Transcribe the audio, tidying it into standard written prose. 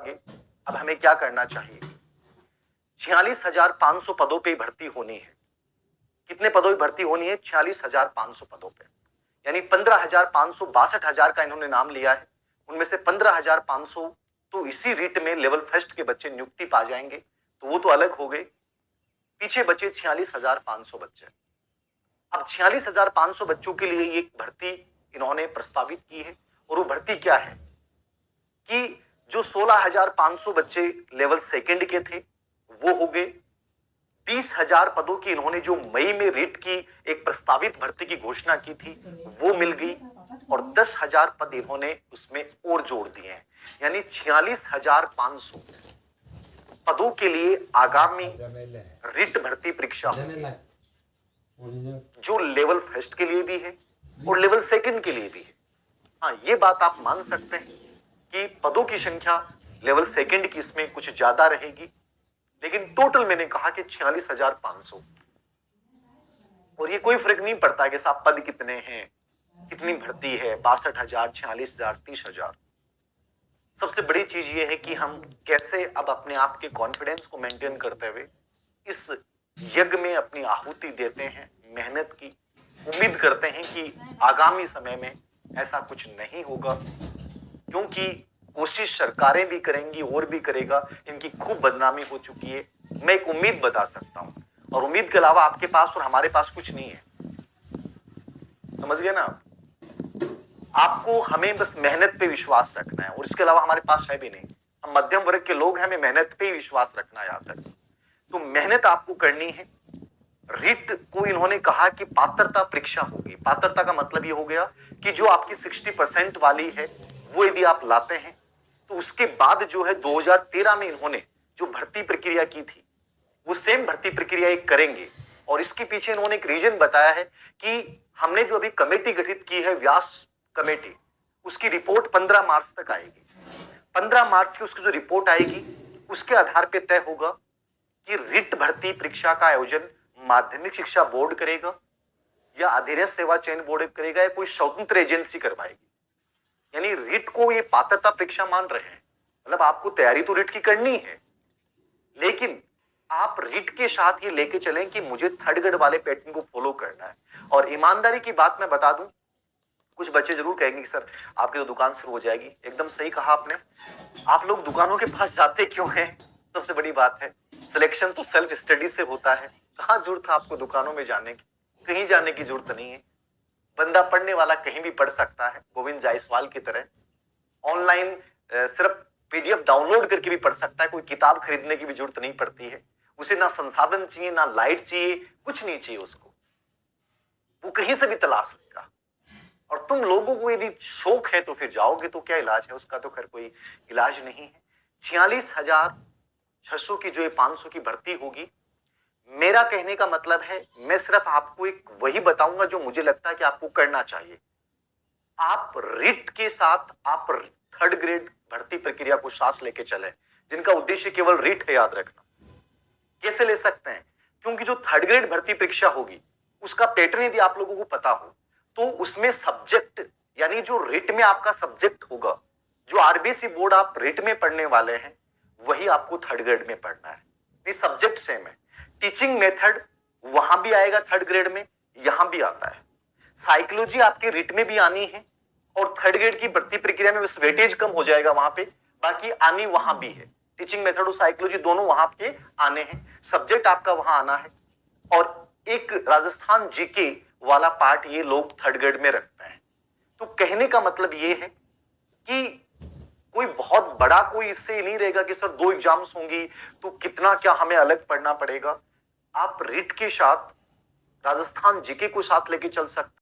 आगे अब हमें क्या करना चाहिए। 46,500 पदों पे भर्ती होनी है। कितने पदों पे भर्ती होनी है? 46,500 पदों पे, यानी 15,562,000 का इन्होंने नाम लिया है। उनमें से 15,500 तो इसी रीट में लेवल फर्स्ट के बच्चे नियुक्ति पा जाएंगे, तो वो तो अलग हो गए। पीछे बचे 46,500 बच्चे। अब 46,500 बच्चों के लिए एक भर्ती इन्होंने प्रस्तावित की है, और वो भर्ती क्या है कि जो 16,500 बच्चे लेवल सेकंड के थे वो हो गए। 20,000 पदों की इन्होंने जो मई में रीट की एक प्रस्तावित भर्ती की घोषणा की थी वो मिल गई, और 10,000 पद इन्होंने उसमें और जोड़ दिए हैं, यानी 46,500 पदों के लिए आगामी रीट भर्ती परीक्षा होगी, जो लेवल फर्स्ट के लिए भी है और लेवल सेकंड के लिए भी है। हाँ, ये बात आप मान सकते हैं कि पदों की संख्या लेवल सेकंड की इसमें कुछ ज्यादा रहेगी, लेकिन टोटल मैंने कहा कि 46,500, और ये कोई फर्क नहीं पड़ता कि साहब पद कितने हैं, कितनी भर्ती है, 62,000, 46,000, 30,000। सबसे बड़ी चीज ये है कि हम कैसे अब अपने आप के कॉन्फिडेंस को मेंटेन करते हुए इस यज्ञ में अपनी आहुति देते हैं, मेहनत की। उम्मीद करते हैं कि आगामी समय में ऐसा कुछ नहीं होगा, क्योंकि कोशिश सरकारें भी करेंगी और भी करेगा, इनकी खूब बदनामी हो चुकी है। मैं एक उम्मीद बता सकता हूं, और उम्मीद के अलावा आपके पास और हमारे पास कुछ नहीं है, समझ गए ना। आपको हमें बस मेहनत पे विश्वास रखना है, और इसके अलावा हमारे पास है भी नहीं। हम मध्यम वर्ग के लोग हैं, हमें मेहनत पे ही विश्वास रखना है। याद तक तो मेहनत आपको करनी है। रीट को इन्होंने कहा कि पात्रता परीक्षा होगी। पात्रता का मतलब ये हो गया कि जो आपकी 60% वाली है वो यदि आप लाते हैं तो उसके बाद जो है 2013 में इन्होंने जो भर्ती प्रक्रिया की थी वो सेम भर्ती प्रक्रिया एक करेंगे। और इसके पीछे इन्होंने एक रीजन बताया है कि हमने जो अभी कमेटी गठित की है, व्यास कमेटी, उसकी रिपोर्ट 15 मार्च तक आएगी। 15 मार्च की उसकी जो रिपोर्ट आएगी उसके आधार पर तय होगा कि रीट भर्ती परीक्षा का आयोजन माध्यमिक शिक्षा बोर्ड करेगा या अधीनस्थ सेवा चयन बोर्ड करेगा या कोई स्वतंत्र एजेंसी करवाएगी। यानी रीट को ये पात्रता परीक्षा मान रहे हैं, मतलब आपको तैयारी तो रीट की करनी है, लेकिन आप रीट के साथ ये लेके चलें कि मुझे थर्ड ग्रेड वाले पैटर्न को फॉलो करना है। और ईमानदारी की बात मैं बता दूं, कुछ बच्चे जरूर कहेंगे कि सर आपकी तो दुकान शुरू हो जाएगी। एकदम सही कहा आपने। आप लोग दुकानों के पास जाते क्यों हैं? सबसे बड़ी बात है, सिलेक्शन तो सेल्फ स्टडी से होता है। कहाँ जरूरत है आपको दुकानों में जाने की? कहीं जाने की जरूरत नहीं है। बंदा पढ़ने वाला कहीं भी पढ़ सकता है, गोविंद जायसवाल की तरह। ऑनलाइन सिर्फ पीडीएफ डाउनलोड करके भी पढ़ सकता है, कोई किताब खरीदने की भी जरूरत नहीं पड़ती है। उसे ना संसाधन चाहिए, ना लाइट चाहिए, कुछ नहीं चाहिए उसको, वो कहीं से भी तलाश लेगा। और तुम लोगों को यदि शौक है तो फिर जाओगे, तो क्या इलाज है उसका? तो खैर कोई इलाज नहीं है। 46,600 की जो ये 500 की भर्ती होगी, मेरा कहने का मतलब है मैं सिर्फ आपको एक वही बताऊंगा जो मुझे लगता है कि आपको करना चाहिए। आप रीट के साथ आप थर्ड ग्रेड भर्ती प्रक्रिया को साथ लेके चले, जिनका उद्देश्य केवल रीट है। याद रखना कैसे ले सकते हैं, क्योंकि जो थर्ड ग्रेड भर्ती परीक्षा होगी उसका पैटर्न यदि आप लोगों को पता हो तो उसमें सब्जेक्ट, यानी जो रीट में आपका सब्जेक्ट होगा, जो आरबीसी बोर्ड आप रीट में पढ़ने वाले हैं वही आपको थर्ड ग्रेड में पढ़ना है। ये सब्जेक्ट सेम है। टीचिंग मेथड वहां भी आएगा थर्ड ग्रेड में, यहां भी आता है। साइकोलॉजी आपके रीट में भी आनी है, और थर्ड ग्रेड की भर्ती प्रक्रिया में बस वेटेज कम हो जाएगा वहां पे, बाकी आनी वहां भी है। टीचिंग मेथड और साइकोलॉजी दोनों वहां पे आने हैं, सब्जेक्ट आपका वहां आना है। और एक राजस्थान जीके वाला पार्ट ये लोग थर्ड ग्रेड में रखते हैं। तो कहने का मतलब ये है कि कोई बहुत बड़ा कोई इससे नहीं रहेगा कि सर 2 एग्जाम्स होंगी तो कितना क्या हमें अलग पढ़ना पड़ेगा। आप रीट के साथ राजस्थान जीके को साथ लेके चल सकते